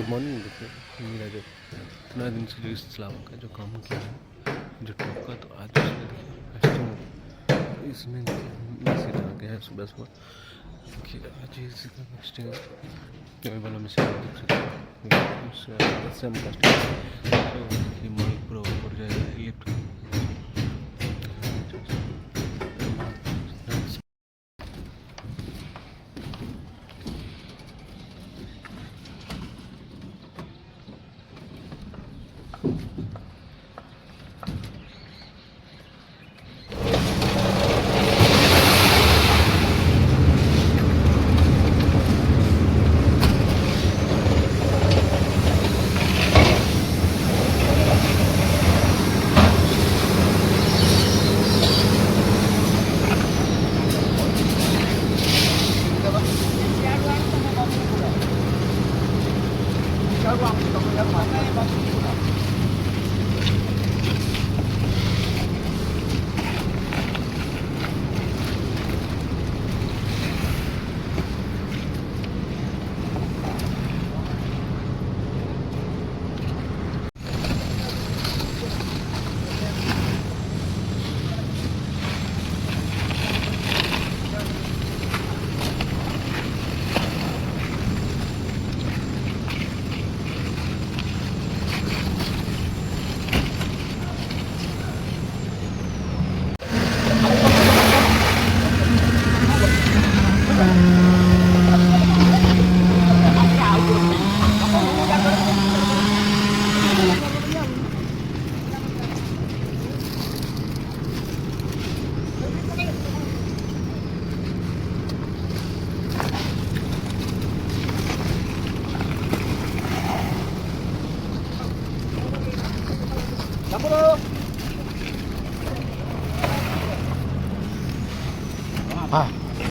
Good morning. देखिए मेरा जो इतना दिन से जो इस स्लाब का जो काम किया है, जो ठोका, तो आज उसमें देखिए इसमें मैसेज आ गया है सुबह सुबह कि आज इसका कास्टिंग वाला मैसेज देख सकते हैं। हम कास्टिंग तो माल पूरा ऊपर जाएगा लिफ्ट। 아.